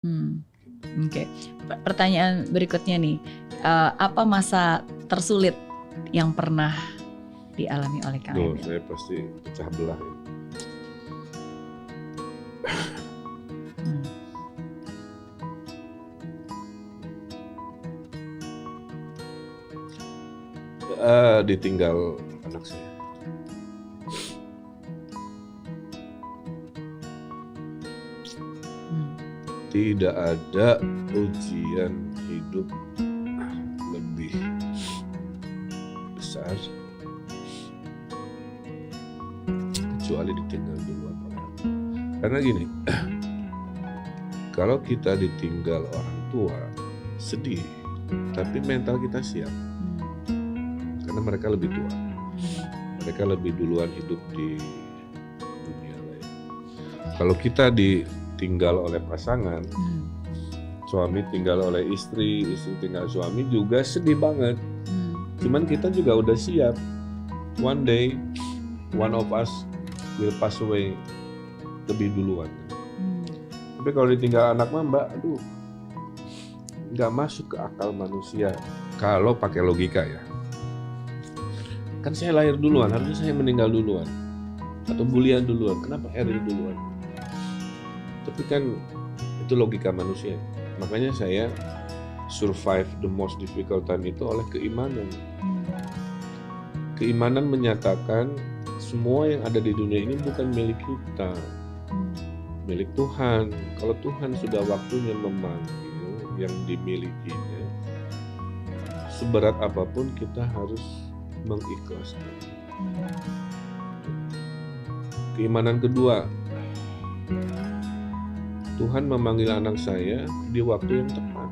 Hmm, oke. Pertanyaan berikutnya nih, apa masa tersulit yang pernah dialami oleh Kang Duh, Emil? saya pasti pecah belah ini. Hmm. Ditinggal anak saya. Tidak ada ujian hidup lebih besar kecuali ditinggal duluan orang. Karena gini, kalau kita ditinggal orang tua sedih, tapi mental kita siap. Karena mereka lebih tua, mereka lebih duluan hidup di dunia lain. Kalau kita ditinggal oleh pasangan, suami tinggal oleh istri, istri tinggal suami juga sedih banget. Cuman kita juga udah siap. One day, one of us will pass away lebih duluan. Tapi kalau ditinggal anak mah Mbak, aduh, nggak masuk ke akal manusia. Kalau pakai logika ya. Kan saya lahir duluan, harusnya saya meninggal duluan. Atau Bulian duluan, kenapa Eril duluan? Tapi kan itu logika manusia. Makanya saya survive the most difficult time itu oleh keimanan. Keimanan menyatakan semua yang ada di dunia ini bukan milik kita, milik Tuhan. Kalau Tuhan sudah waktunya memanggil yang dimilikinya, seberat apapun kita harus mengikhlaskan. Keimanan kedua, Tuhan memanggil anak saya di waktu yang tepat.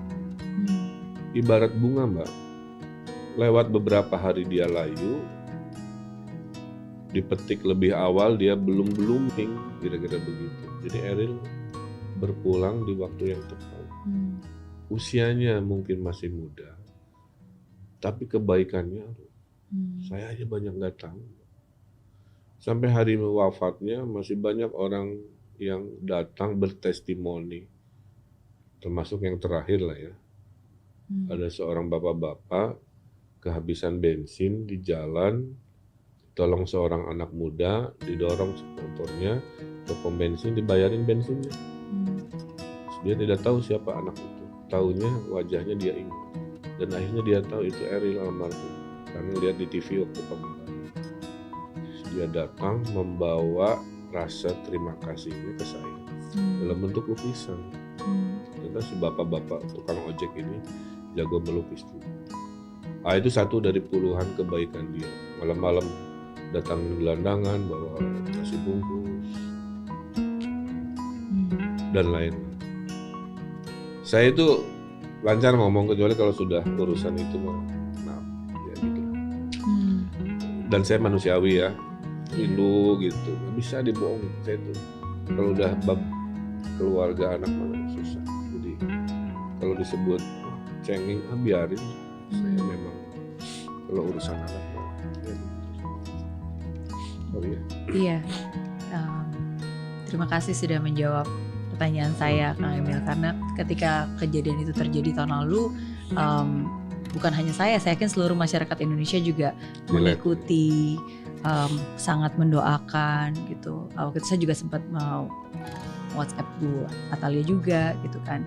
Ibarat bunga Mbak, lewat beberapa hari dia layu, dipetik lebih awal dia belum blooming, kira-kira begitu. Jadi Eril berpulang di waktu yang tepat. Usianya mungkin masih muda, tapi kebaikannya saya aja banyak nggak tahu. Sampai hari wafatnya masih banyak orang yang datang bertestimoni, termasuk yang terakhir lah ya. Ada seorang bapak-bapak kehabisan bensin di jalan, tolong seorang anak muda, didorong motornya ke pom bensin, dibayarin bensinnya. Dia tidak tahu siapa anak itu, taunya wajahnya dia ingat, dan akhirnya dia tahu itu Eril almarhum karena lihat di TV waktu pemakaman. Dia datang membawa rasa terima kasihnya ke saya dalam bentuk lukisan. Ternyata si bapak-bapak tukang ojek ini jago melukis juga. Itu satu dari puluhan kebaikan dia. Malam-malam datang gelandangan, bawa nasi bungkus, dan lain-lain. Saya itu lancar ngomong kecuali kalau sudah urusan itu maaf ya gitu. Dan saya manusiawi ya, rindu gitu, nggak bisa dibohongin. Saya tuh kalau udah bab keluarga anak mana susah. Jadi kalau disebut cengeng, biarin. Saya memang kalau urusan anak ya. Oh iya. Iya. Terima kasih sudah menjawab pertanyaan saya, Kang Emil, karena ketika kejadian itu terjadi tahun lalu, bukan hanya saya yakin seluruh masyarakat Indonesia juga mengikuti, sangat mendoakan gitu. Waktu itu saya juga sempat mau WhatsApp Bu Atalia juga gitu kan.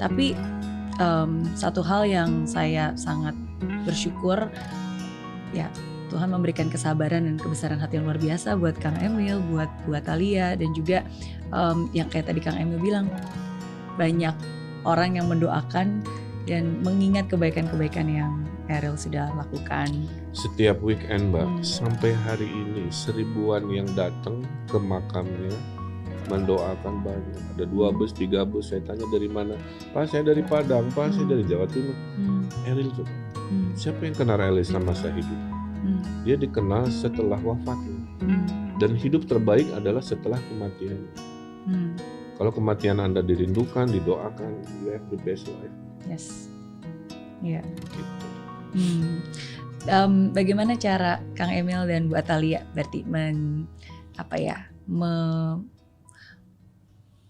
Tapi satu hal yang saya sangat bersyukur ya, Tuhan memberikan kesabaran dan kebesaran hati yang luar biasa buat Kang Emil, buat Bu Atalia, dan juga yang kayak tadi Kang Emil bilang, banyak orang yang mendoakan dan mengingat kebaikan-kebaikan yang Eril sudah lakukan. Setiap weekend Mbak, sampai hari ini 1000-an yang datang ke makamnya mendoakan banyak. Ada 2 bus, 3 bus. Saya tanya dari mana? Pak, saya dari Padang. Pak, saya dari Jawa Timur. Eril tuh. Siapa yang kenal Eril selama saya hidup? Dia dikenal setelah wafatnya. Dan hidup terbaik adalah setelah kematian. Kalau kematian Anda dirindukan, didoakan, you have the best life. Yes. Iya. Gitu. Bagaimana cara Kang Emil dan Bu Atalia berarti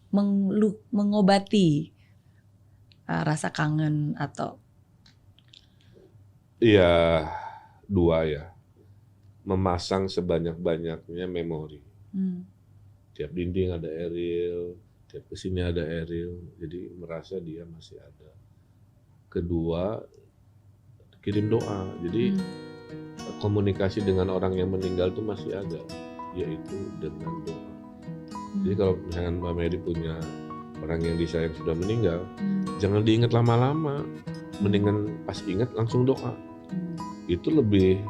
mengobati rasa kangen atau? Iya, dua ya. Memasang sebanyak-banyaknya memori. Tiap dinding ada Eril, tiap kesini ada Eril, jadi merasa dia masih ada. Kedua, kirim doa. Jadi komunikasi dengan orang yang meninggal itu masih ada, yaitu dengan doa. Jadi kalau misalkan Mbak Mary punya orang yang disayang sudah meninggal, jangan diingat lama-lama. Mendingan pas ingat langsung doa. Itu lebih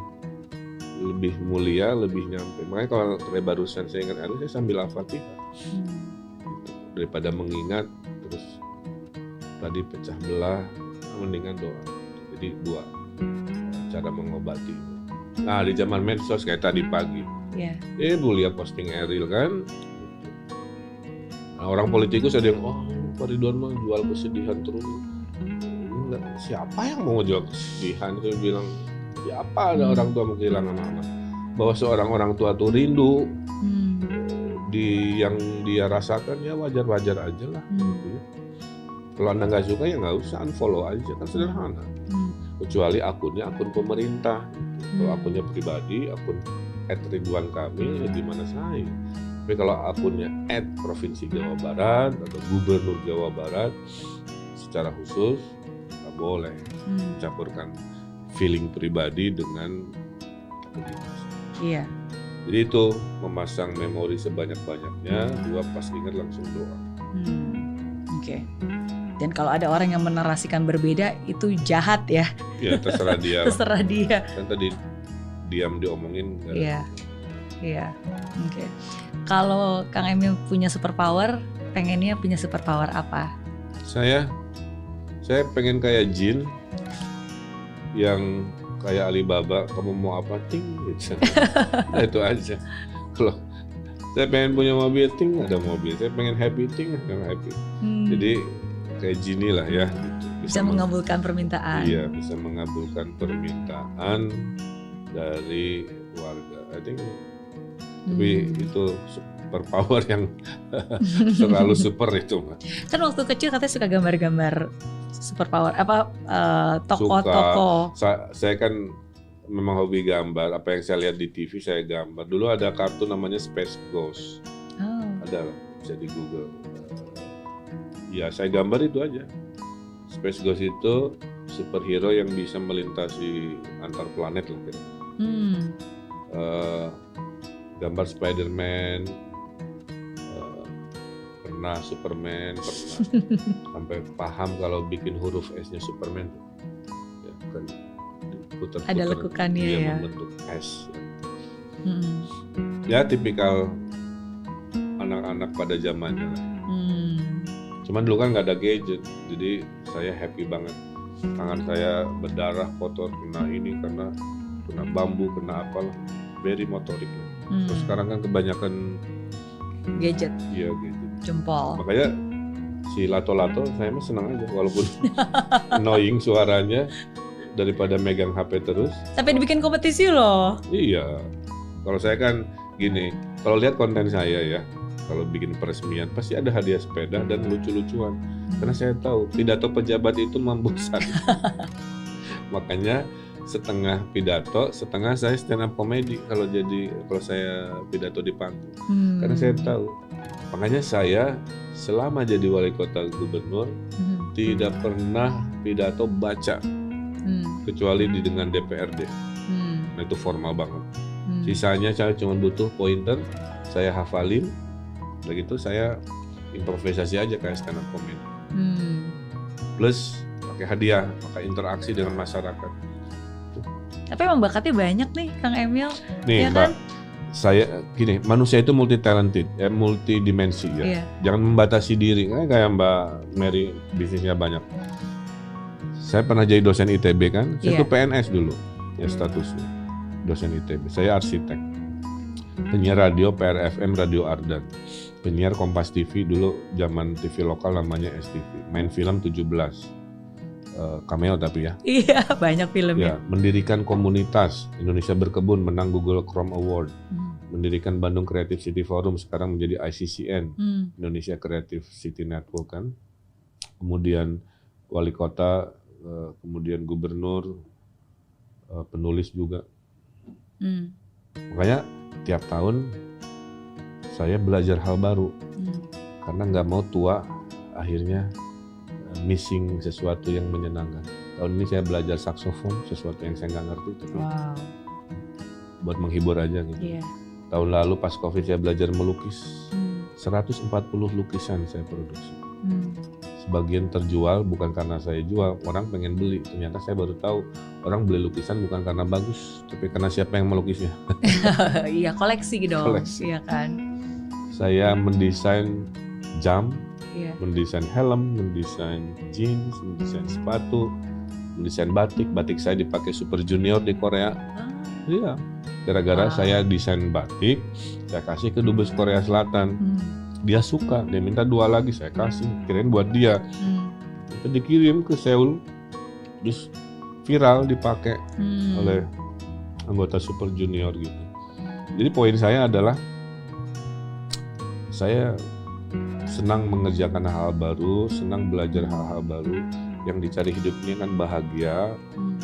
mulia, lebih nyampe. Makanya kalau kayak barusan saya ingat Eril, saya sambil Al-Fatihah. Gitu. Daripada mengingat terus tadi pecah belah, mendingan doa. Jadi dua cara mengobati. Nah di zaman medsos kayak tadi pagi, Bu lihat posting Eril kan. Nah, orang politikus ada yang Pak Ridwan mah jual kesedihan terus. Enggak, siapa yang mau jual kesedihan? Itu bilang siapa ada orang tua mau kehilangan anak. Bahwa seorang orang tua tuh rindu di yang dia rasakan ya wajar-wajar aja lah. Gitu ya. Kalau Anda nggak suka ya nggak usah, unfollow aja, kan sederhana. Kecuali akunnya akun pemerintah. Kalau akunnya pribadi, akun @Ridwan Kamil, di mana saya. Tapi kalau akunnya @Provinsi Jawa Barat atau Gubernur Jawa Barat, secara khusus nggak boleh campurkan feeling pribadi dengan aktivitas. Iya. Jadi itu memasang memori sebanyak-banyaknya, dua pas ingat langsung doa. Oke. Dan kalau ada orang yang menarasikan berbeda itu jahat ya. Ya terserah dia. Terserah dia. Kan tadi diam diomongin. Iya. Iya. Oke. Kalau Kang Emil punya superpower, pengennya punya superpower apa? Saya pengen kayak jin yang kayak Alibaba, kamu mau apa ting gitu. Nah, itu aja. Kalau saya pengen punya mobil ting ada mobil, saya pengen happy ting ada happy. Jadi kayak Genie lah ya gitu. Bisa mengabulkan permintaan. Iya, bisa mengabulkan permintaan dari warga. I think tapi itu superpower yang terlalu super itu, Mbak. Kan waktu kecil katanya suka gambar-gambar superpower tokoh-tokoh. Saya kan memang hobi gambar. Apa yang saya lihat di TV saya gambar. Dulu ada kartun namanya Space Ghost. Ada lah, bisa di Google. Ya saya gambar itu aja. Space Ghost itu superhero yang bisa melintasi antar planet lah kira. Gambar Spider-Man, pernah Superman, pernah sampai paham kalau bikin huruf S-nya Superman, ya kan putar-putar. Ada lekukannya ya. Membentuk S. Ya tipikal anak-anak pada zamannya lah. Cuman dulu kan nggak ada gadget, jadi saya happy banget. Tangan saya berdarah, kotor, kena ini karena kena bambu, kena apalah, very motorik. Terus sekarang kan kebanyakan gadget. Iya gadget. Jempol. Makanya si lato-lato saya mah senang aja walaupun annoying suaranya daripada megang HP terus. Sampai dibikin kompetisi loh. Iya. Kalau saya kan gini, kalau lihat konten saya ya, kalau bikin peresmian pasti ada hadiah sepeda dan lucu-lucuan. Karena saya tahu pidato pejabat itu membosankan. Makanya setengah pidato, setengah saya stand up comedy kalau saya pidato di panggung. Karena saya tahu. Makanya saya selama jadi wali kota gubernur tidak pernah pidato baca kecuali dengan DPRD. Nah itu formal banget. Sisanya saya cuma butuh pointer, saya hafalin, begitu saya improvisasi aja kayak stand up comedy. Plus pakai hadiah, pakai interaksi dengan masyarakat. Tapi emang bakatnya banyak nih Kang Emil. Nih ya Mbak, kan? Saya gini, manusia itu multi talented, multidimensi ya. Iya. Jangan membatasi diri, kayak Mbak Mary bisnisnya banyak. Saya pernah jadi dosen ITB kan, saya tuh PNS dulu, ya statusnya dosen ITB. Saya arsitek, penyiar radio PRFM Radio Ardan, penyiar Kompas TV dulu zaman TV lokal namanya STV, main film 17. Cameo tapi ya. Iya, banyak filmnya. Ya, mendirikan komunitas Indonesia Berkebun, menang Google Chrome Award. mendirikan Bandung Creative City Forum, sekarang menjadi ICCN, Indonesia Creative City Network kan. Kemudian wali kota, kemudian gubernur, penulis juga. Makanya tiap tahun saya belajar hal baru, karena nggak mau tua akhirnya missing sesuatu yang menyenangkan. Tahun ini saya belajar saksofon, sesuatu yang saya nggak ngerti, tapi buat menghibur aja gitu. Yeah. Tahun lalu pas COVID saya belajar melukis, 140 lukisan saya produksi. Sebagian terjual bukan karena saya jual, orang pengen beli. Ternyata saya baru tahu orang beli lukisan bukan karena bagus, tapi karena siapa yang melukisnya. Iya, koleksi dong. Koleksi. Iya kan. Saya mendesain jam, mendesain helm, mendesain jeans, mendesain sepatu, mendesain batik. Batik saya dipakai Super Junior di Korea. Iya. Gara-gara saya desain batik, saya kasih ke dubes Korea Selatan. Dia suka, dia minta 2 lagi, saya kasih, kirain buat dia. Itu dikirim ke Seoul, terus viral dipakai oleh anggota Super Junior gitu. Jadi poin saya adalah saya senang mengerjakan hal baru, senang belajar hal-hal baru. Yang dicari hidupnya kan bahagia.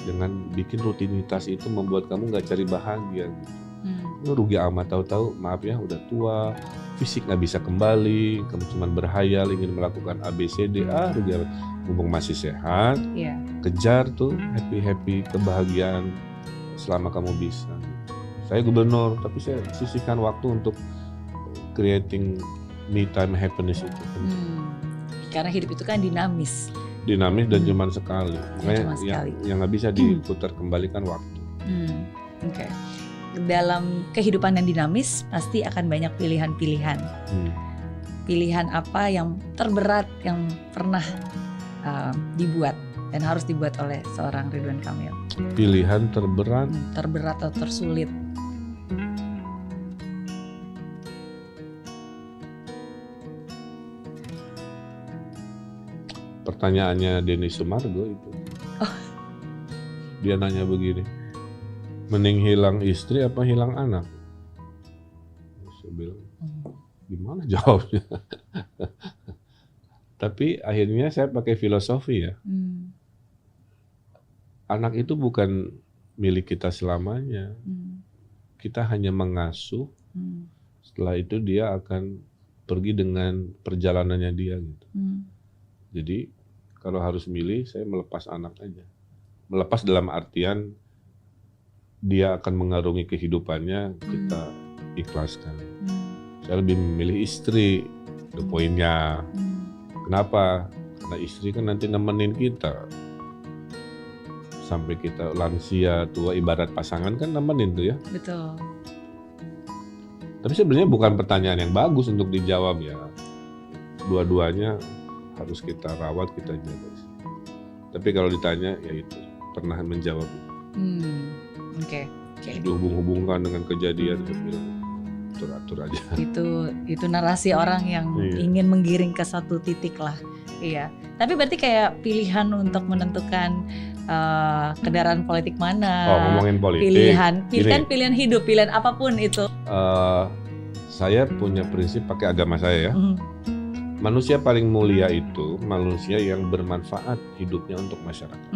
Dengan bikin rutinitas itu membuat kamu nggak cari bahagia gitu. Lu rugi amat, tahu-tahu maaf ya udah tua, fisik nggak bisa kembali, kamu cuma berhayal ingin melakukan ABCD, rugi amat. Mumpung masih sehat, kejar tuh happy kebahagiaan selama kamu bisa. Saya gubernur, tapi saya sisihkan waktu untuk creating me time happiness itu. Karena hidup itu kan dinamis dan cuma sekali, makanya yang nggak bisa diputar kembalikan waktu. Oke. Dalam kehidupan yang dinamis pasti akan banyak pilihan-pilihan. Pilihan apa yang terberat yang pernah dibuat dan harus dibuat oleh seorang Ridwan Kamil? Pilihan terberat atau tersulit? Pertanyaannya Denny Sumargo itu. Dia nanya begini, mending hilang istri apa hilang anak? Saya bilang, gimana jawabnya? Tapi akhirnya saya pakai filosofi ya. Anak itu bukan milik kita selamanya. Kita hanya mengasuh. Setelah itu dia akan pergi dengan perjalanannya dia gitu. Jadi kalau harus milih, saya melepas anak aja. Melepas dalam artian dia akan mengarungi kehidupannya, kita ikhlaskan. Saya lebih memilih istri, itu poinnya. Kenapa? Karena istri kan nanti nemenin kita. Sampai kita lansia, tua, ibarat pasangan kan nemenin tuh ya. Betul. Tapi sebenarnya bukan pertanyaan yang bagus untuk dijawab ya. Dua-duanya harus kita rawat, kita jaga. Tapi kalau ditanya, ya itu pernah menjawab itu. Oke. Dihubung-hubungkan dengan kejadian, saya bilang atur aja. Itu narasi orang yang ingin menggiring ke satu titik lah. Iya. Tapi berarti kayak pilihan untuk menentukan kendaraan politik mana? Ngomongin politik. Pilihan hidup, pilihan apapun itu. Saya punya prinsip pakai agama saya ya. Manusia paling mulia itu manusia yang bermanfaat hidupnya untuk masyarakat.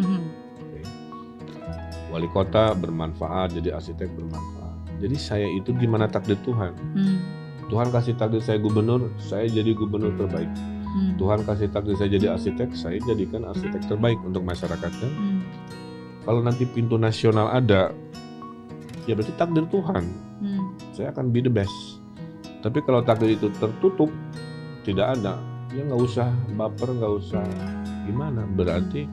Wali kota bermanfaat, jadi arsitek bermanfaat. Jadi saya itu gimana takdir Tuhan. Tuhan kasih takdir saya gubernur, saya jadi gubernur terbaik. Tuhan kasih takdir saya jadi arsitek, saya jadikan arsitek terbaik untuk masyarakat kan. Kalau nanti pintu nasional ada, ya berarti takdir Tuhan. Saya akan be the best. Tapi kalau takdir itu tertutup, tidak ada, ya nggak usah baper, nggak usah gimana, berarti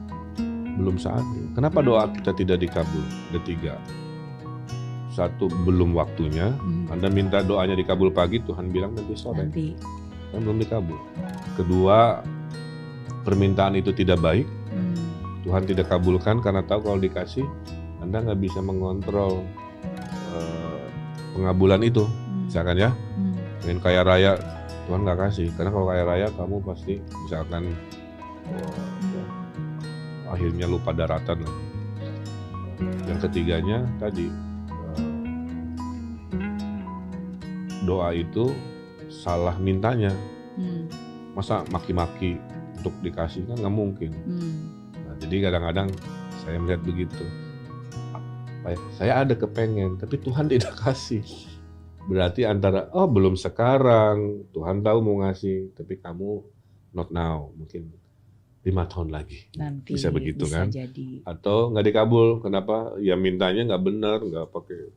belum saatnya. Kenapa doa kita tidak dikabul? Ada 3. 1, belum waktunya. Anda minta doanya dikabul pagi, Tuhan bilang nanti sore. Kan belum dikabul. 2, permintaan itu tidak baik. Tuhan tidak kabulkan karena tahu kalau dikasih, Anda nggak bisa mengontrol pengabulan itu. Misalkan ya, ingin kaya raya, Tuhan nggak kasih, karena kalau kaya raya kamu pasti misalkan akhirnya lupa daratan lah. Yang ketiganya tadi doa itu salah mintanya. Hmm. Masa maki-maki untuk dikasih kan nggak mungkin. Nah, jadi kadang-kadang saya melihat begitu. Saya ada kepengen, tapi Tuhan tidak kasih. Berarti antara belum sekarang, Tuhan tahu mau ngasih, tapi kamu not now, mungkin 5 tahun lagi. Nanti bisa begitu bisa kan? jadi. Atau nggak dikabul, kenapa? Ya mintanya nggak benar, nggak pakai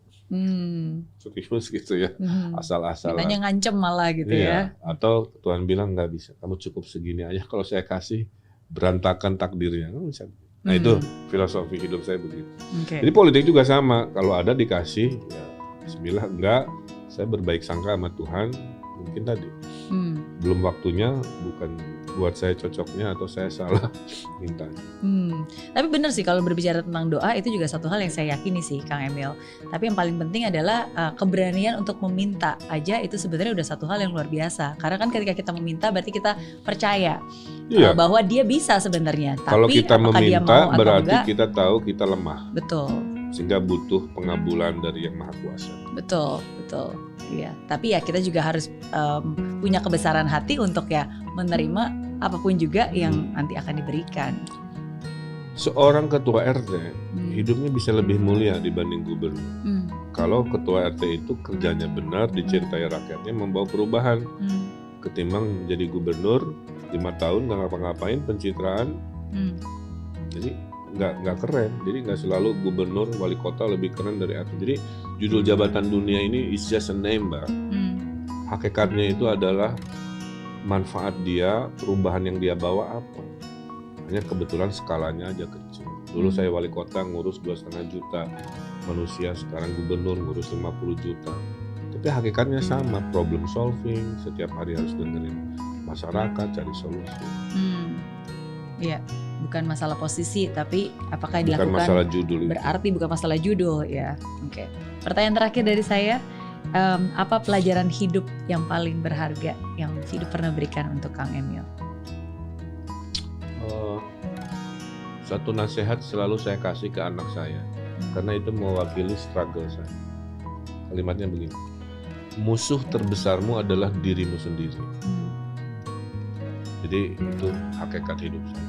serius gitu ya, asal-asalan. Mintanya ngancem malah gitu ya. Atau Tuhan bilang nggak bisa, kamu cukup segini aja. Kalau saya kasih berantakan takdirnya, bisa. Nah itu filosofi hidup saya begitu. Okay. Jadi politik juga sama, kalau ada dikasih, ya bismillah, enggak, saya berbaik sangka sama Tuhan, mungkin tadi belum waktunya, bukan buat saya cocoknya atau saya salah mintanya. Tapi benar sih kalau berbicara tentang doa itu juga satu hal yang saya yakini sih Kang Emil. Tapi yang paling penting adalah keberanian untuk meminta aja itu sebenarnya udah satu hal yang luar biasa. Karena kan ketika kita meminta berarti kita percaya bahwa dia bisa sebenarnya. Kalau Tapi kita apakah dia meminta mau atau berarti enggak, kita tahu kita lemah. Betul. Sehingga butuh pengabulan dari Yang Maha Kuasa. Betul. Iya. Tapi ya kita juga harus punya kebesaran hati untuk ya menerima apapun juga yang nanti akan diberikan. Seorang ketua RT hidupnya bisa lebih mulia dibanding gubernur. Kalau ketua RT itu kerjanya benar, dicintai rakyatnya, membawa perubahan. Ketimbang jadi gubernur 5 tahun nggak ngapa-ngapain, pencitraan. Jadi nggak keren. Jadi nggak selalu gubernur, wali kota lebih keren dari RT. Jadi judul jabatan dunia ini is just a name, Mbak. Hakikatnya itu adalah manfaat dia, perubahan yang dia bawa apa. Hanya kebetulan skalanya aja kecil. Dulu saya wali kota ngurus 2,5 juta manusia, sekarang gubernur ngurus 50 juta. Tapi hakikatnya sama, problem solving, setiap hari harus dengerin masyarakat, cari solusi. Iya, bukan masalah posisi, tapi apakah yang dilakukan bukan masalah judul itu. Berarti bukan masalah judul ya. Oke. Pertanyaan terakhir dari saya, apa pelajaran hidup yang paling berharga yang hidup pernah berikan untuk Kang Emil? Satu nasihat selalu saya kasih ke anak saya, karena itu mewakili struggle saya. Kalimatnya begini, musuh terbesarmu adalah dirimu sendiri. Jadi itu hakikat hidup saya.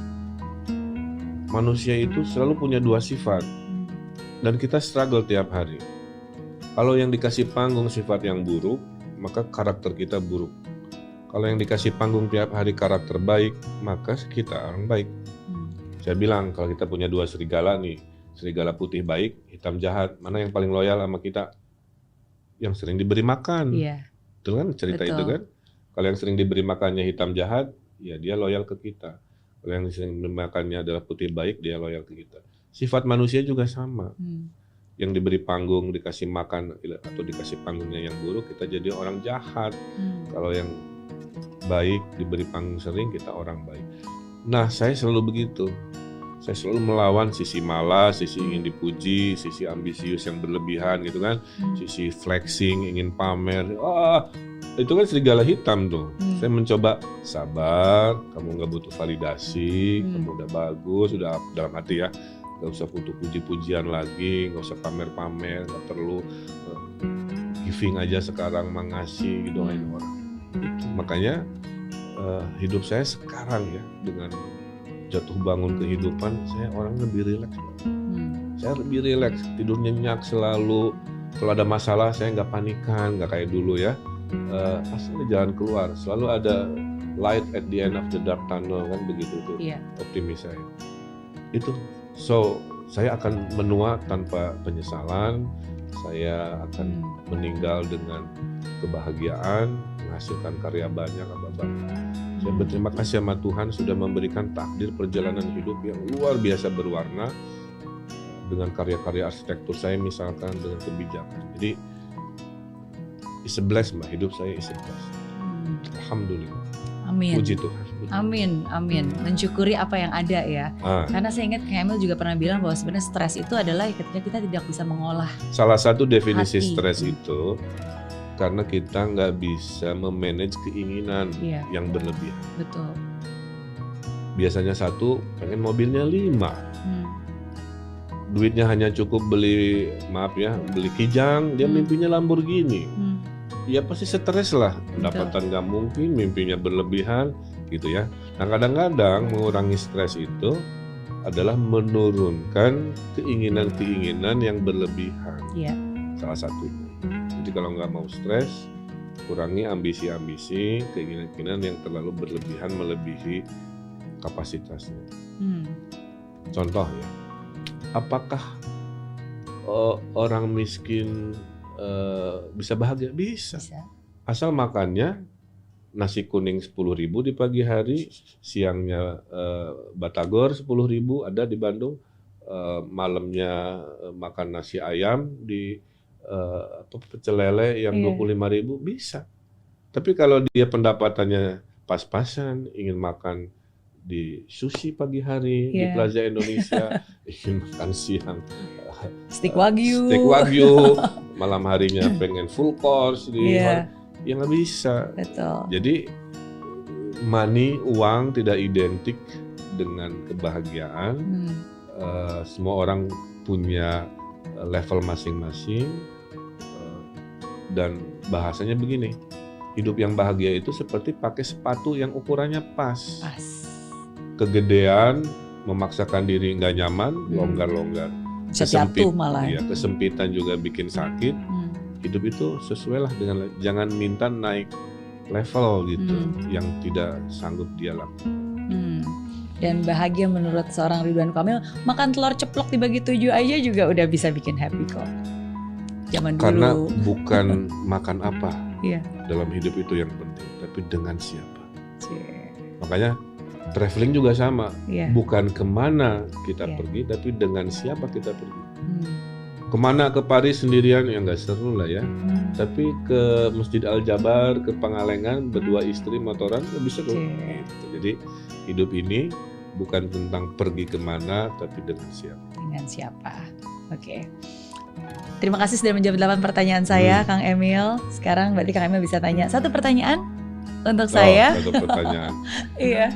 Manusia itu selalu punya 2 sifat, dan kita struggle tiap hari. Kalau yang dikasih panggung sifat yang buruk, maka karakter kita buruk. Kalau yang dikasih panggung tiap hari karakter baik, maka kita orang baik. Saya bilang kalau kita punya 2 serigala nih, serigala putih baik, hitam jahat, mana yang paling loyal sama kita? Yang sering diberi makan. Iya. Itu kan cerita. Betul. Itu kan. Kalau yang sering diberi makannya hitam jahat, ya dia loyal ke kita. Kalau yang sering diberi makannya adalah putih baik, dia loyal ke kita. Sifat manusia juga sama. Yang diberi panggung, dikasih makan atau dikasih panggungnya yang buruk, kita jadi orang jahat. Kalau yang baik diberi panggung sering, kita orang baik. Nah, saya selalu begitu. Saya selalu melawan sisi malas, sisi ingin dipuji, sisi ambisius yang berlebihan gitu kan, sisi flexing, ingin pamer. Itu kan serigala hitam tuh. Saya mencoba sabar, kamu nggak butuh validasi, kamu udah bagus, udah dalam hati ya. Gak usah butuh puji-pujian lagi, gak usah pamer-pamer, gak perlu giving aja sekarang, mengasih, doain orang. Itu. Makanya hidup saya sekarang ya, dengan jatuh bangun kehidupan, saya orang lebih rileks. Saya lebih rileks, tidur nyenyak selalu. Kalau ada masalah saya nggak panikan, nggak kayak dulu ya. Pasti ada jalan keluar, selalu ada light at the end of the dark tunnel kan, begitu tuh. Optimis saya. Itu. So, saya akan menua tanpa penyesalan, saya akan meninggal dengan kebahagiaan, menghasilkan karya banyak, Saya berterima kasih sama Tuhan sudah memberikan takdir perjalanan hidup yang luar biasa berwarna dengan karya-karya arsitektur saya misalkan, dengan kebijakan. Jadi, is a bless, Mbak, hidup saya is a bless. Alhamdulillah. Amin. Puji Tuhan. Amin. Mensyukuri apa yang ada ya. Karena saya ingat Kang Emil juga pernah bilang bahwa sebenarnya stres itu adalah ketika kita tidak bisa mengolah. Salah satu definisi stres itu karena kita nggak bisa memanage keinginan yang berlebihan. Betul. Biasanya 1 pengen mobilnya 5. Duitnya hanya cukup beli Kijang, dia mimpinya Lamborghini. ya pasti stres lah, pendapatan nggak mungkin, mimpinya berlebihan gitu ya. Nah kadang-kadang mengurangi stres itu adalah menurunkan keinginan-keinginan yang berlebihan. Iya. Salah satunya. Jadi kalau nggak mau stres, kurangi ambisi-ambisi, keinginan-keinginan yang terlalu berlebihan melebihi kapasitasnya. Contoh ya, apakah orang miskin bisa bahagia? Bisa. Asal makannya nasi kuning 10.000 di pagi hari, siangnya batagor 10.000 ada di Bandung, malamnya makan nasi ayam di pecel lele yang 25.000 bisa. Tapi kalau dia pendapatannya pas-pasan, ingin makan di sushi pagi hari di Plaza Indonesia, ingin makan siang steak wagyu, malam harinya pengen full course di ya nggak bisa. Betul. Jadi uang tidak identik dengan kebahagiaan. Semua orang punya level masing-masing, dan bahasanya begini, hidup yang bahagia itu seperti pakai sepatu yang ukurannya pas. Kegedean, memaksakan diri nggak nyaman, longgar-longgar. Kesempitan juga bikin sakit. Hidup itu sesuai lah dengan, jangan minta naik level gitu yang tidak sanggup dia lakukan. Dan bahagia menurut seorang Ridwan Kamil, makan telur ceplok dibagi 7 aja juga udah bisa bikin happy kok. Zaman dulu. Karena bukan makan apa dalam hidup itu yang penting, tapi dengan siapa. Makanya traveling juga sama, bukan kemana kita pergi, tapi dengan siapa kita pergi. Kemana ke Paris sendirian ya nggak seru lah ya. Tapi ke Masjid Al-Jabar, ke Pangalengan berdua istri motoran lebih seru. Gitu. Jadi hidup ini bukan tentang pergi kemana, tapi dengan siapa. Dengan siapa. Oke. Terima kasih sudah menjawab 8 pertanyaan saya, Kang Emil. Sekarang berarti Kang Emil bisa tanya 1 pertanyaan untuk saya. 1 pertanyaan. Iya.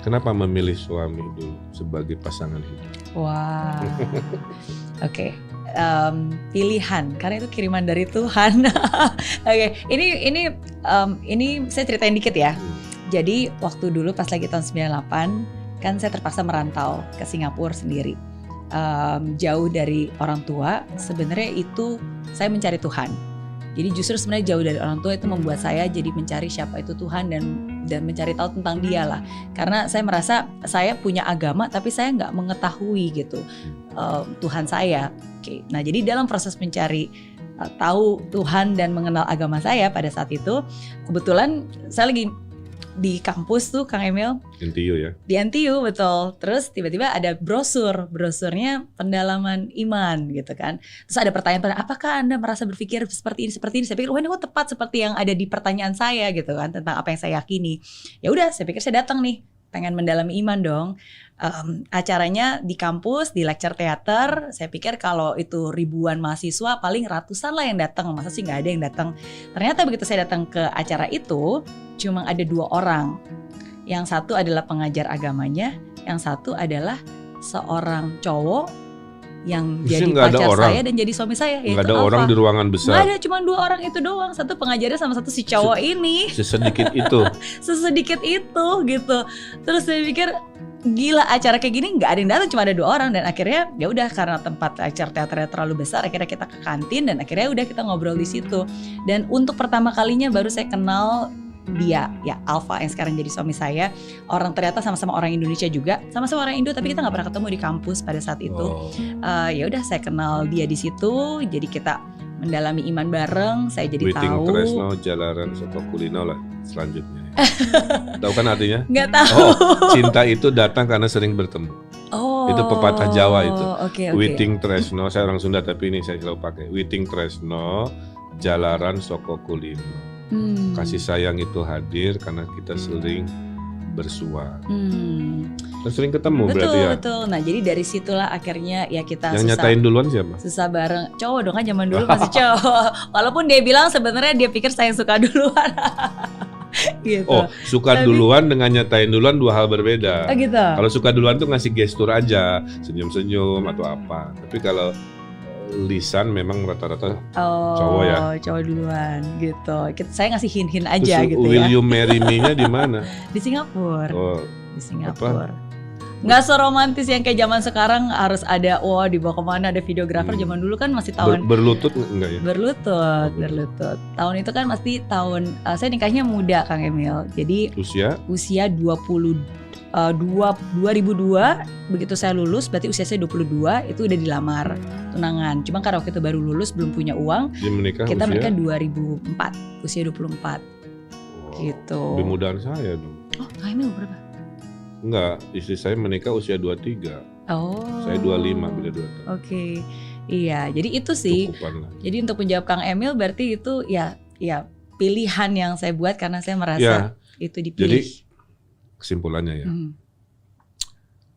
Kenapa memilih suami dulu sebagai pasangan hidup? Wah, oke. Pilihan, karena itu kiriman dari Tuhan. Oke, ini saya ceritain dikit ya. Jadi waktu dulu pas lagi tahun 98, kan saya terpaksa merantau ke Singapura sendiri. Jauh dari orang tua, sebenarnya itu saya mencari Tuhan. Jadi justru sebenarnya jauh dari orang tua itu membuat saya jadi mencari siapa itu Tuhan dan mencari tahu tentang Dia lah. Karena saya merasa saya punya agama tapi saya nggak mengetahui gitu Tuhan saya. Oke. Nah jadi dalam proses mencari tahu Tuhan dan mengenal agama saya pada saat itu, kebetulan saya lagi di kampus tuh Kang Emil. NTU ya? Di NTU betul. Terus tiba-tiba ada brosurnya pendalaman iman gitu kan. Terus ada pertanyaan, apakah Anda merasa berpikir seperti ini? Saya pikir, wah ini kok tepat seperti yang ada di pertanyaan saya gitu kan, tentang apa yang saya yakini. Ya udah, saya pikir saya datang nih, pengen mendalami iman dong. Acaranya di kampus, di lecture theater. Saya pikir kalau itu ribuan mahasiswa, paling ratusan lah yang datang. Masa sih nggak ada yang datang? Ternyata begitu saya datang ke acara itu, cuma ada 2 orang. Yang satu adalah pengajar agamanya, yang satu adalah seorang cowok yang jadi pacar saya dan jadi suami saya. Nggak ada Alpha. Orang di ruangan besar. Nggak ada, cuma 2 orang itu doang. Satu pengajarnya sama satu si cowok ini. Sesedikit itu. Sesedikit itu gitu. Terus saya pikir gila, acara kayak gini nggak ada yang datang, cuma ada 2 orang. Dan akhirnya ya udah, karena tempat acara teaternya terlalu besar, akhirnya kita ke kantin dan akhirnya udah kita ngobrol di situ. Dan untuk pertama kalinya baru saya kenal dia, ya Alpha yang sekarang jadi suami saya. Ternyata sama-sama orang Indonesia juga, sama-sama orang Indo, tapi kita nggak pernah ketemu di kampus pada saat itu. Ya udah, saya kenal dia di situ, jadi kita mendalami iman bareng. Saya jadi tahu. Tresno Jalaran Soto Kulino lah selanjutnya. Tahu kan artinya? Nggak tahu. Cinta itu datang karena sering bertemu. Itu pepatah Jawa itu. Witing Tresno, saya orang Sunda tapi ini saya selalu pakai. Witing Tresno Jalaran Soko Kulino. Kasih sayang itu hadir karena kita sering bersua. Sering ketemu berarti ya. Betul. Nah jadi dari situlah akhirnya ya kita yang nyatain duluan siapa? Susah bareng. Cowok dong, kan zaman dulu masih cowok. Walaupun dia bilang sebenarnya dia pikir saya yang suka duluan. gitu. Oh, suka duluan dengan nyatain duluan dua hal berbeda. Oh gitu. Kalau suka duluan tuh ngasih gestur aja, senyum-senyum atau apa. Tapi kalau lisan memang rata-rata cowok ya. Cowok duluan gitu. Saya ngasih hint-hint aja Terus gitu will ya. you marry me-nya di mana? Di Singapura. Oh, Di Singapura. Nggak seromantis yang kayak zaman sekarang harus ada dibawa kemana ada videografer. Zaman dulu kan masih tahun berlutut enggak ya? berlutut. Tahun itu kan pasti tahun saya nikahnya muda Kang Emil. Jadi usia 2002 begitu saya lulus berarti usia saya 22 itu udah dilamar tunangan. Cuma karena waktu itu baru lulus belum punya uang. Kita menikah 2004 usia 24 gitu. Lebih mudaan saya dong. Oh Kang Emil berapa? Enggak, istri saya menikah usia 23. Saya 25 beda 2 tahun. Oke. Iya, jadi itu sih. Jadi untuk menjawab Kang Emil berarti itu ya pilihan yang saya buat karena saya merasa itu dipilih. Jadi kesimpulannya ya.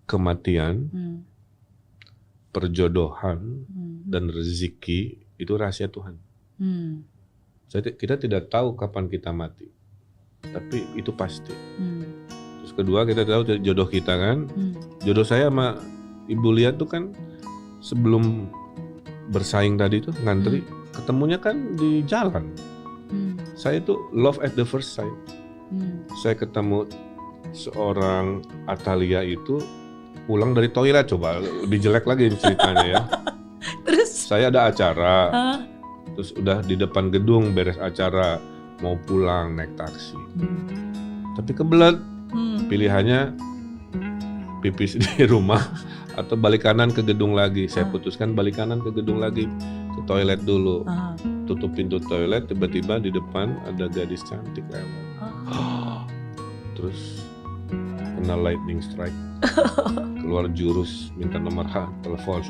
Kematian, perjodohan dan rezeki itu rahasia Tuhan. Kita tidak tahu kapan kita mati. Tapi itu pasti. Kedua kita tahu jodoh kita kan, jodoh saya sama Ibu Lia tuh kan sebelum bersaing tadi tuh ngantri, ketemunya kan di jalan. Saya tuh love at the first sight. Saya ketemu seorang Atalia itu pulang dari toilet, coba lebih jelek lagi ceritanya ya. Terus saya ada acara, terus udah di depan gedung beres acara mau pulang naik taksi, tapi kebelet. Pilihannya pipis di rumah atau balik kanan ke gedung lagi. Saya putuskan balik kanan ke gedung lagi, ke toilet dulu. Tutup pintu toilet, tiba-tiba di depan ada gadis cantik lewat. Terus kena lightning strike. Keluar jurus minta nomor telepon.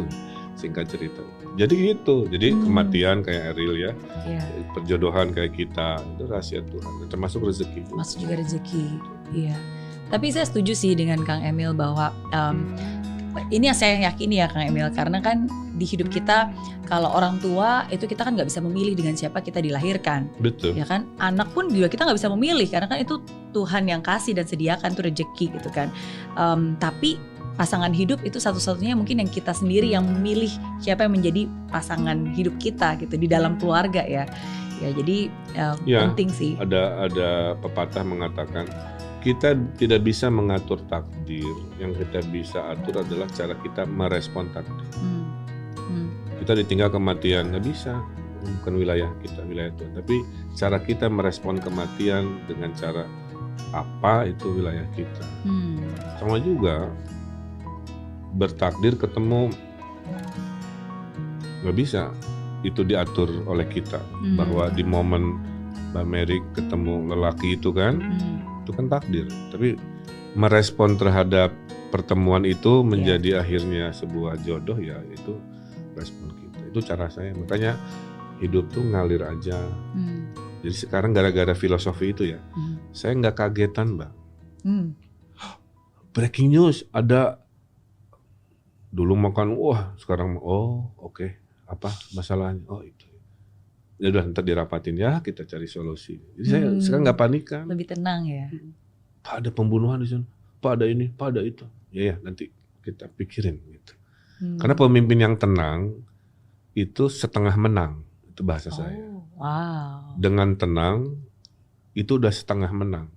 Singkat cerita. Jadi gitu. Jadi kematian kayak Eril ya. Perjodohan kayak kita, itu rahasia Tuhan. Termasuk rezeki. Masuk juga rezeki. Iya. Tapi saya setuju sih dengan Kang Emil bahwa ini yang saya yakini ya Kang Emil, karena kan di hidup kita kalau orang tua itu kita kan nggak bisa memilih dengan siapa kita dilahirkan. Betul. Ya kan, anak pun juga kita nggak bisa memilih karena kan itu Tuhan yang kasih dan sediakan tuh rezeki gitu kan. Tapi pasangan hidup itu satu-satunya mungkin yang kita sendiri yang memilih siapa yang menjadi pasangan hidup kita gitu di dalam keluarga ya. Ya jadi penting sih. Ada pepatah mengatakan kita tidak bisa mengatur takdir, yang kita bisa atur adalah cara kita merespon takdir. Kita ditinggal kematian, nggak bisa, bukan wilayah kita, wilayah Tuhan. Tapi cara kita merespon kematian dengan cara apa itu wilayah kita. Sama juga bertakdir ketemu, nggak bisa itu diatur oleh kita. Bahwa di momen Mbak Mary ketemu lelaki itu kan. Itu kan takdir, tapi merespon terhadap pertemuan itu menjadi akhirnya sebuah jodoh ya itu respon kita. Itu cara saya, makanya hidup tuh ngalir aja. Jadi sekarang gara-gara filosofi itu ya, saya nggak kagetan Mbak. Breaking news ada, dulu makan sekarang oke. Apa masalahnya? Itu. Ya udah ntar dirapatin ya kita cari solusi. Jadi saya sekarang nggak panikan. Lebih tenang ya. Pak ada pembunuhan di sana, Pak ada ini, Pak ada itu. Ya nanti kita pikirin gitu. Karena pemimpin yang tenang itu setengah menang, itu bahasa saya. Wow. Dengan tenang itu udah setengah menang.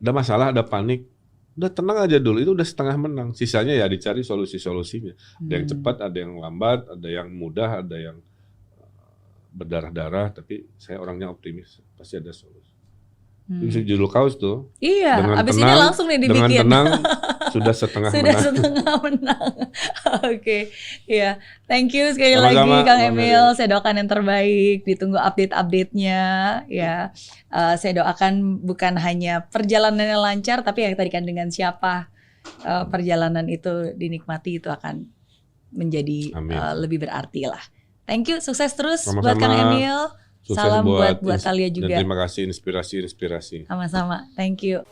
Ada masalah, ada panik, udah tenang aja dulu, itu udah setengah menang. Sisanya ya dicari solusi-solusinya. Ada yang cepat, ada yang lambat, ada yang mudah, ada yang berdarah-darah, tapi saya orangnya optimis, pasti ada solusi. Itu judul kaos tuh. Iya, dengan abis tenang, ini langsung nih dibikin. Dengan tenang, sudah setengah menang. Sudah setengah menang. Oke, ya. Thank you sekali lagi Kang Emil. Saya doakan yang terbaik, ditunggu update-update-nya. Ya, saya doakan bukan hanya perjalanannya lancar, tapi yang tadi kan dengan siapa perjalanan itu dinikmati itu akan menjadi lebih berarti lah. Thank you, sukses terus. Sama-sama. Buat Kang Emil. Sukses salam buat Talia juga. Dan terima kasih inspirasi. Sama-sama, thank you.